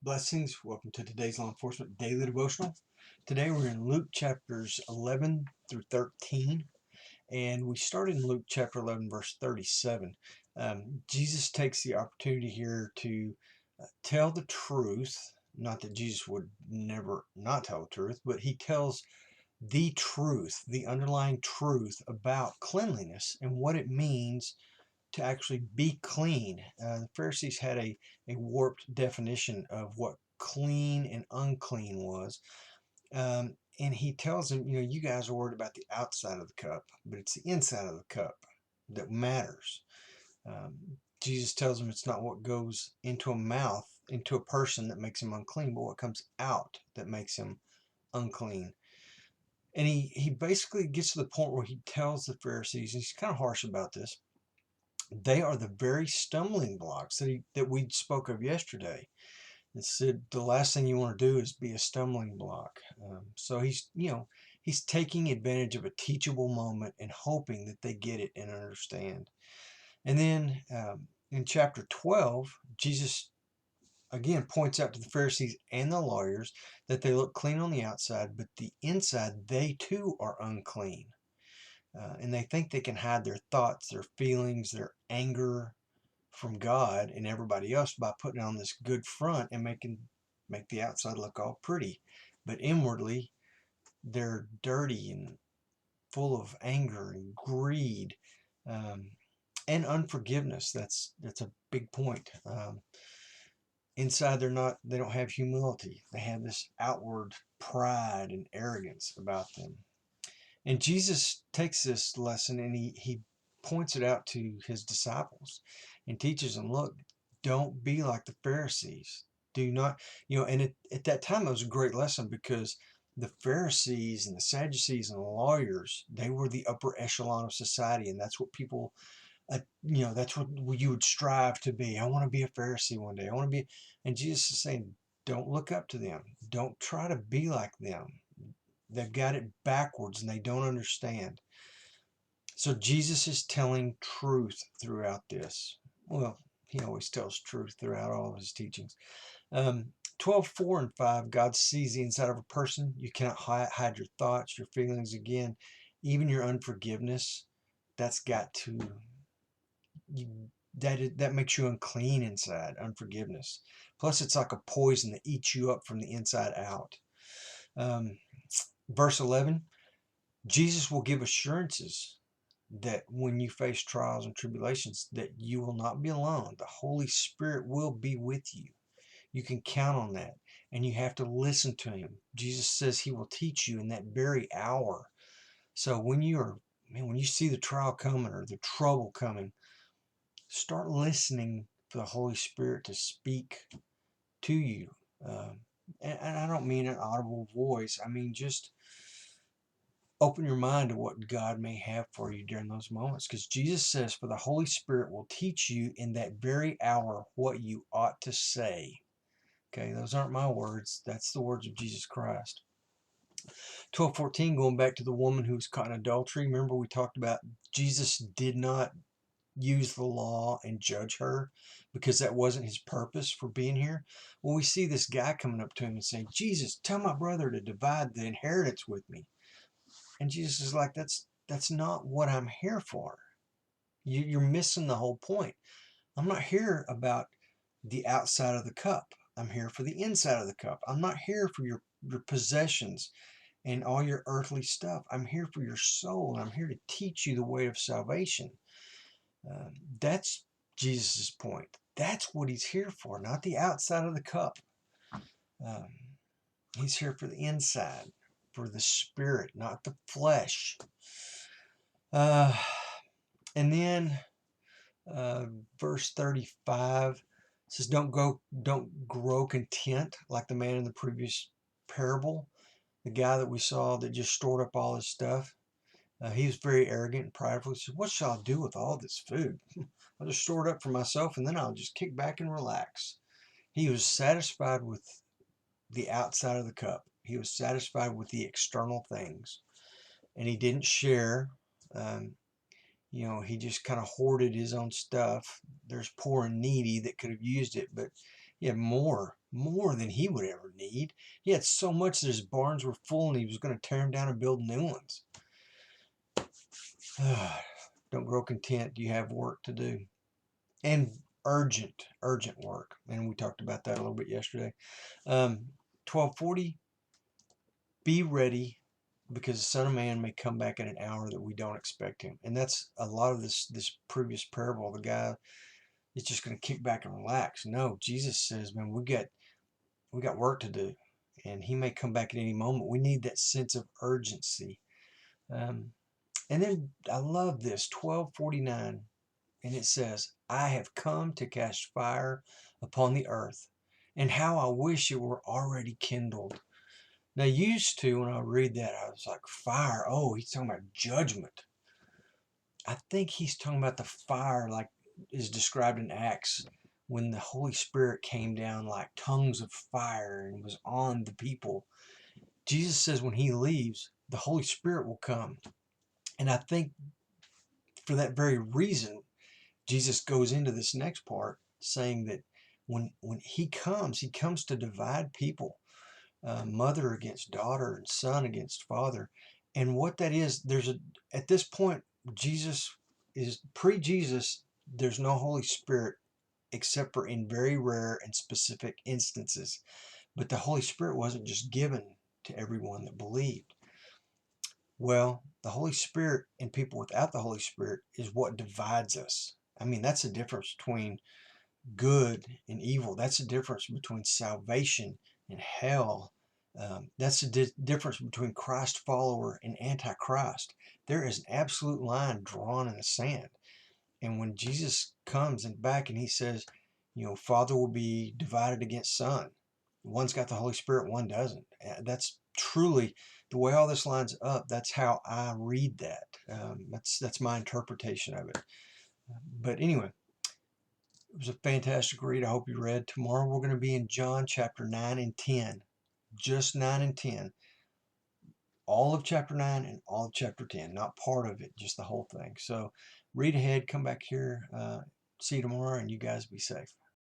Blessings. Welcome to today's Law Enforcement Daily Devotional. Today we're in Luke chapters 11 through 13, and we start in Luke chapter 11, verse 37. Jesus takes the opportunity here to tell the truth. Not that Jesus would never not tell the truth, but he tells the truth, the underlying truth about cleanliness and what it means to actually be clean. The Pharisees had a warped definition of what clean and unclean was. And he tells them, you guys are worried about the outside of the cup, but it's the inside of the cup that matters. Jesus tells them it's not what goes into a mouth, into a person that makes him unclean, but what comes out that makes him unclean. And he basically gets to the point where he tells the Pharisees, and he's kind of harsh about this, they are the very stumbling blocks that we spoke of yesterday. It said the last thing you want to do is be a stumbling block. So he's taking advantage of a teachable moment and hoping that they get it and understand. And then in chapter 12, Jesus again points out to the Pharisees and the lawyers that they look clean on the outside, but the inside they too are unclean. And they think they can hide their thoughts, their feelings, their anger from God and everybody else by putting on this good front and make the outside look all pretty. But inwardly, they're dirty and full of anger and greed and unforgiveness. That's a big point. Inside, they don't have humility. They have this outward pride and arrogance about them. And Jesus takes this lesson and he points it out to his disciples and teaches them, look, don't be like the Pharisees. Do not, and at that time it was a great lesson because the Pharisees and the Sadducees and the lawyers, they were the upper echelon of society. And that's what people, that's what you would strive to be. I want to be a Pharisee one day. And Jesus is saying, don't look up to them. Don't try to be like them. They've got it backwards and they don't understand. So Jesus is telling truth throughout this. Well, he always tells truth throughout all of his teachings. 12:4 and 5, God sees the inside of a person. You cannot hide your thoughts, your feelings, again, even your unforgiveness. That's got to, that makes you unclean inside, unforgiveness. Plus, it's like a poison that eats you up from the inside out. Verse 11, Jesus will give assurances that when you face trials and tribulations, that you will not be alone. The Holy Spirit will be with you. You can count on that. And you have to listen to him. Jesus says he will teach you in that very hour. So when you see the trial coming or the trouble coming, start listening for the Holy Spirit to speak to you. And I don't mean an audible voice. I mean just open your mind to what God may have for you during those moments. Because Jesus says, for the Holy Spirit will teach you in that very hour what you ought to say. Okay, those aren't my words. That's the words of Jesus Christ. 12:14, going back to the woman who was caught in adultery. Remember we talked about Jesus did not use the law and judge her because that wasn't his purpose for being here. Well, we see this guy coming up to him and saying, Jesus, tell my brother to divide the inheritance with me. And Jesus is like, that's not what I'm here for. You're missing the whole point. I'm not here about the outside of the cup. I'm here for the inside of the cup. I'm not here for your possessions and all your earthly stuff. I'm here for your soul, and I'm here to teach you the way of salvation. That's Jesus' point. That's what he's here for, not the outside of the cup. Um, he's here for the inside, for the spirit, not the flesh. And then verse 35 says, don't grow content like the man in the previous parable. The guy that we saw that just stored up all his stuff. He was very arrogant and prideful. He said, what shall I do with all this food? I'll just store it up for myself and then I'll just kick back and relax. He was satisfied with the outside of the cup. He was satisfied with the external things. And he didn't share. He just kind of hoarded his own stuff. There's poor and needy that could have used it, but he had more more than he would ever need. He had so much that his barns were full and he was going to tear them down and build new ones. Don't grow content. You have work to do. And urgent work. And we talked about that a little bit yesterday. 12:40, be ready because the Son of Man may come back at an hour that we don't expect him. And that's a lot of this previous parable. The guy is just going to kick back and relax. No, Jesus says, man, we got work to do. And he may come back at any moment. We need that sense of urgency. And then I love this, 12:49. And it says, I have come to cast fire upon the earth, and how I wish it were already kindled. Now, used to, when I read that, I was like, fire. Oh, he's talking about judgment. I think he's talking about the fire like is described in Acts when the Holy Spirit came down like tongues of fire and was on the people. Jesus says when he leaves, the Holy Spirit will come. And I think for that very reason, Jesus goes into this next part saying that when he comes to divide people, mother against daughter and son against father. And what that is, at this point, Jesus is pre-Jesus, there's no Holy Spirit except for in very rare and specific instances. But the Holy Spirit wasn't just given to everyone that believed. Well, the Holy Spirit and people without the Holy Spirit is what divides us. I mean, that's the difference between good and evil. That's the difference between salvation and hell. That's the difference between Christ follower and antichrist. There is an absolute line drawn in the sand. And when Jesus comes and back and he says, Father will be divided against Son. One's got the Holy Spirit, one doesn't. That's truly the way all this lines up. That's how I read that. That's my interpretation of it. But anyway, it was a fantastic read. I hope you read. Tomorrow we're going to be in John chapter 9 and 10. Just 9 and 10. All of chapter 9 and all of chapter 10. Not part of it, just the whole thing. So read ahead, come back here. See you tomorrow, and you guys be safe.